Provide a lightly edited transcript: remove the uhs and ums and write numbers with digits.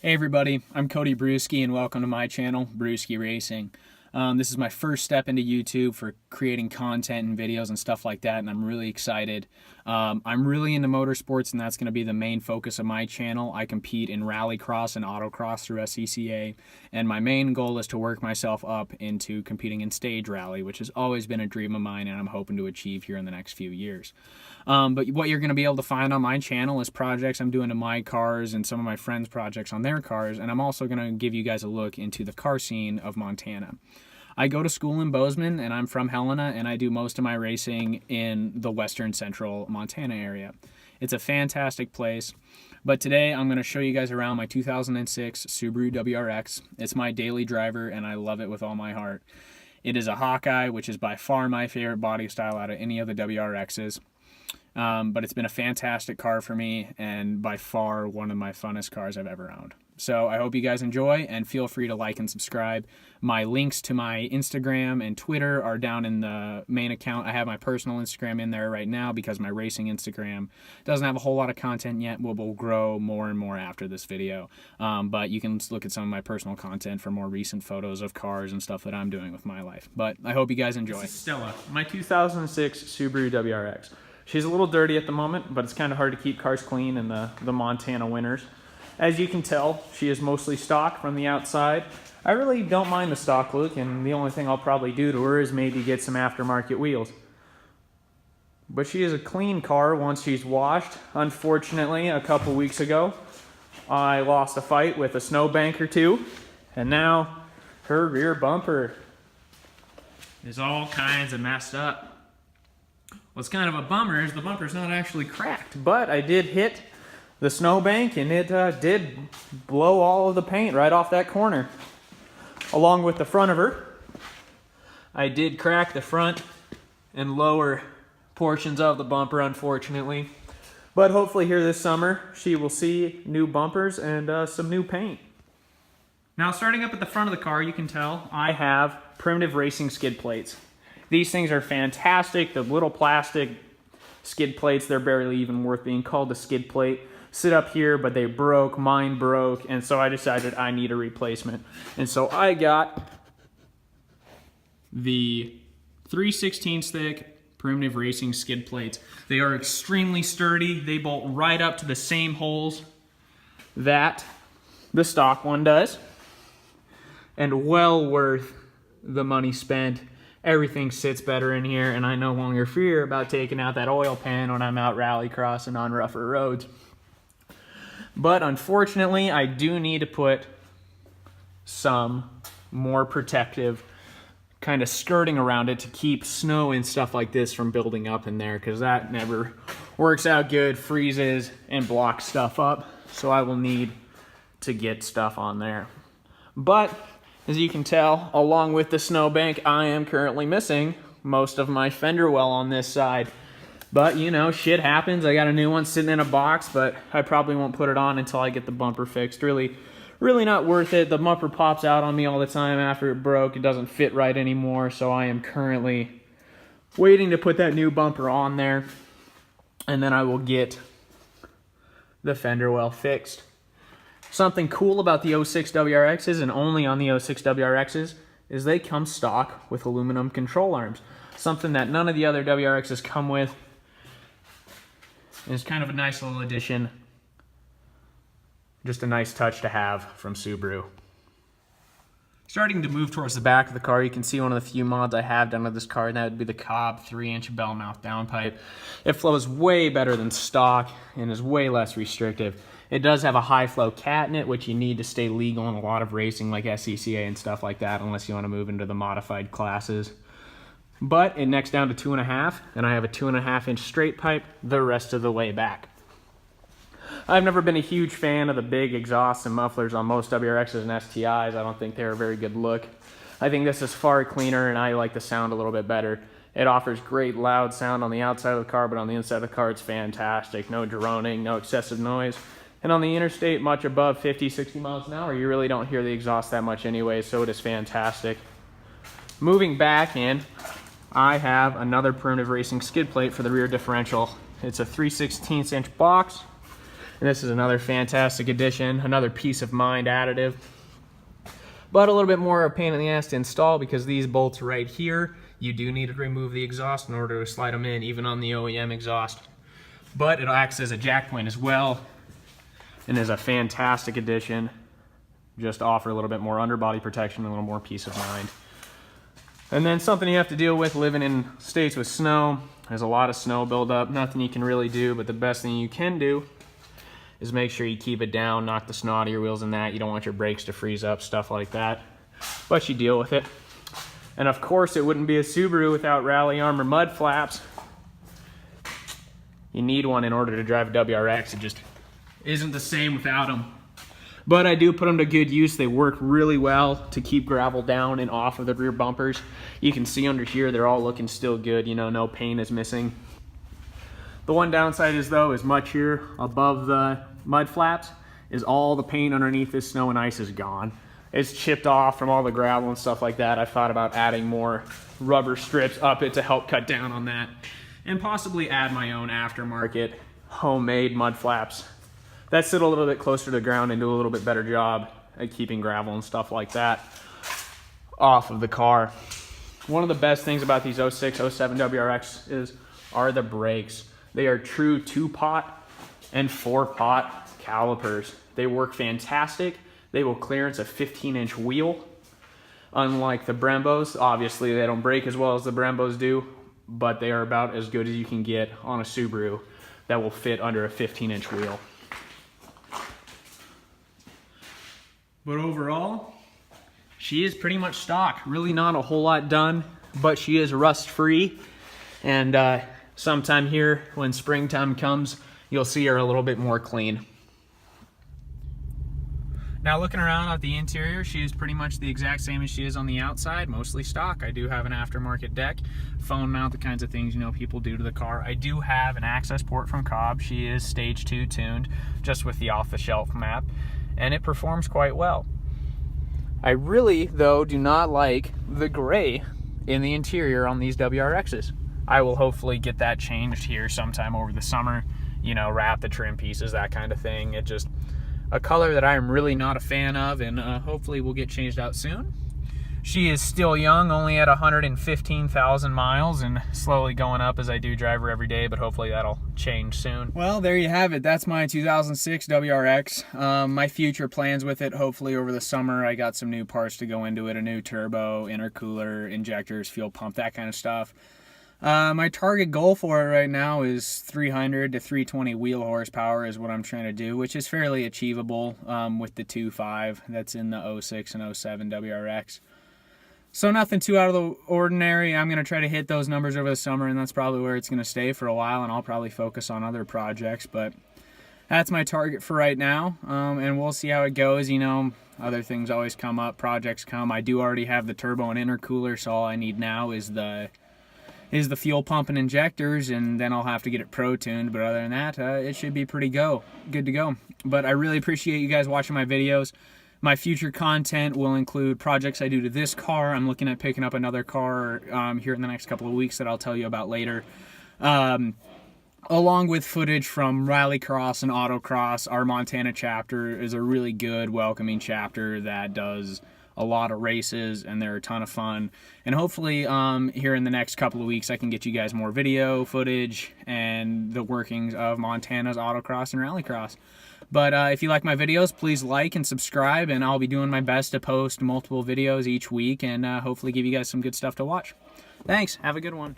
Hey everybody, I'm Cody Brewski and welcome to my channel, Brewski Racing. This is my first step into YouTube for creating content and videos and stuff like that, and I'm really excited. I'm really into motorsports, and that's going to be the main focus of my channel. I compete in rallycross and autocross through SCCA, and my main goal is to work myself up into competing in stage rally, which has always been a dream of mine and I'm hoping to achieve here in the next few years. But what you're going to be able to find on my channel is projects I'm doing to my cars and some of my friends' projects on their cars, and I'm also going to give you guys a look into the car scene of Montana. I go to school in Bozeman, and I'm from Helena, and I do most of my racing in the western central Montana area. It's a fantastic place, but today I'm going to show you guys around my 2006 Subaru WRX. It's my daily driver, and I love it with all my heart. It is a Hawkeye, which is by far my favorite body style out of any of the WRXs. But it's been a fantastic car for me, and by far one of my funnest cars I've ever owned. So I hope you guys enjoy, and feel free to like and subscribe. My links to my Instagram and Twitter are down in the main account. I have my personal Instagram in there right now because my racing Instagram doesn't have a whole lot of content yet. Will grow more and more after this video. But you can look at some of my personal content for more recent photos of cars and stuff that I'm doing with my life. But I hope you guys enjoy. This is Stella, my 2006 Subaru WRX. She's a little dirty at the moment, but it's kind of hard to keep cars clean in the Montana winters. As you can tell, she is mostly stock from the outside. I really don't mind the stock look, and the only thing I'll probably do to her is maybe get some aftermarket wheels. But she is a clean car once she's washed. Unfortunately, a couple weeks ago, I lost a fight with a snowbank or two, and now her rear bumper is all kinds of messed up. What's kind of a bummer is the bumper's not actually cracked, but I did hit the snowbank, and it did blow all of the paint right off that corner. Along with the front of her, I did crack the front and lower portions of the bumper, unfortunately. But hopefully here this summer, she will see new bumpers and some new paint. Now, starting up at the front of the car, you can tell I have primitive racing skid plates. These things are fantastic. The little plastic skid plates, they're barely even worth being called a skid plate. Sit up here, but they broke, mine broke, and so I decided I need a replacement. And so I got the 3/16 thick primitive racing skid plates. They are extremely sturdy. They bolt right up to the same holes that the stock one does, and well worth the money spent. Everything sits better in here, and I no longer fear about taking out that oil pan when I'm out rallycrossing on rougher roads. But unfortunately, I do need to put some more protective kind of skirting around it to keep snow and stuff like this from building up in there, because that never works out good, freezes and blocks stuff up. So I will need to get stuff on there. But as you can tell, along with the snowbank, I am currently missing most of my fender well on this side. But, you know, shit happens. I got a new one sitting in a box, but I probably won't put it on until I get the bumper fixed. Really not worth it. The bumper pops out on me all the time after it broke. It doesn't fit right anymore, so I am currently waiting to put that new bumper on there, and then I will get the fender well fixed. Something cool about the 06 WRXs, and only on the 06 WRXs, is they come stock with aluminum control arms. Something that none of the other WRXs come with. It's kind of a nice little addition. Just a nice touch to have from Subaru. Starting to move towards the back of the car, you can see one of the few mods I have done with this car, and that would be the Cobb 3-inch bell mouth downpipe. It flows way better than stock and is way less restrictive. It does have a high flow cat in it, which you need to stay legal in a lot of racing like SCCA and stuff like that, unless you want to move into the modified classes. But it necks down to 2.5, and I have a 2.5-inch straight pipe the rest of the way back. I've never been a huge fan of the big exhausts and mufflers on most WRXs and STIs. I don't think they're a very good look. I think this is far cleaner, and I like the sound a little bit better. It offers great loud sound on the outside of the car, but on the inside of the car it's fantastic. No droning, no excessive noise. And on the interstate, much above 50, 60 miles an hour, you really don't hear the exhaust that much anyway, so it is fantastic. Moving back in, I have another primitive racing skid plate for the rear differential. It's a 3/16 inch box. And this is another fantastic addition, another peace of mind additive. But a little bit more of a pain in the ass to install because these bolts right here, you do need to remove the exhaust in order to slide them in, even on the OEM exhaust. But it acts as a jack point as well, and is a fantastic addition. Just to offer a little bit more underbody protection, a little more peace of mind. And then something you have to deal with living in states with snow. There's a lot of snow buildup, nothing you can really do, but the best thing you can do is make sure you keep it down, knock the snow out of your wheels and that. You don't want your brakes to freeze up, stuff like that. But you deal with it. And of course, it wouldn't be a Subaru without Rally Armor mud flaps. You need one in order to drive a WRX. It just isn't the same without them. But I do put them to good use. They work really well to keep gravel down and off of the rear bumpers. You can see under here, they're all looking still good. You know, no paint is missing. The one downside is though, is much here above the mud flaps is all the paint underneath this snow and ice is gone. It's chipped off from all the gravel and stuff like that. I thought about adding more rubber strips up it to help cut down on that, and possibly add my own aftermarket homemade mud flaps that sit a little bit closer to the ground and do a little bit better job at keeping gravel and stuff like that off of the car. One of the best things about these 06, 07 WRX are the brakes. They are true 2-pot and 4-pot calipers. They work fantastic. They will clearance a 15-inch wheel. Unlike the Brembos, obviously they don't brake as well as the Brembos do, but they are about as good as you can get on a Subaru that will fit under a 15-inch wheel. But overall, she is pretty much stock. Really not a whole lot done, but she is rust-free. And sometime here, when springtime comes, you'll see her a little bit more clean. Now looking around at the interior, she is pretty much the exact same as she is on the outside, mostly stock. I do have an aftermarket deck, phone mount, the kinds of things, you know, people do to the car. I do have an access port from Cobb. She is stage 2 tuned, just with the off-the-shelf map, and it performs quite well. I really, though, do not like the gray in the interior on these WRXs. I will hopefully get that changed here sometime over the summer, you know, wrap the trim pieces, that kind of thing. It just a color that I am really not a fan of, and hopefully will get changed out soon. She is still young, only at 115,000 miles, and slowly going up as I do drive her every day, but hopefully that'll change soon. Well, there you have it. That's my 2006 WRX. My future plans with it, hopefully over the summer, I got some new parts to go into it, a new turbo, intercooler, injectors, fuel pump, that kind of stuff. My target goal for it right now is 300 to 320 wheel horsepower is what I'm trying to do, which is fairly achievable with the 2.5 that's in the 06 and 07 WRX. So nothing too out of the ordinary. I'm going to try to hit those numbers over the summer, and that's probably where it's going to stay for a while, and I'll probably focus on other projects, but that's my target for right now, and we'll see how it goes. You know, other things always come up, projects come. I do already have the turbo and intercooler, so all I need now is the fuel pump and injectors, and then I'll have to get it pro-tuned, but other than that, it should be good to go. But I really appreciate you guys watching my videos. My future content will include projects I do to this car. I'm looking at picking up another car here in the next couple of weeks that I'll tell you about later. Along with footage from rallycross and autocross. Our Montana chapter is a really good, welcoming chapter that does a lot of races, and they're a ton of fun. And hopefully here in the next couple of weeks I can get you guys more video footage and the workings of Montana's autocross and rallycross. But if you like my videos, please like and subscribe, and I'll be doing my best to post multiple videos each week and hopefully give you guys some good stuff to watch. Thanks. Have a good one.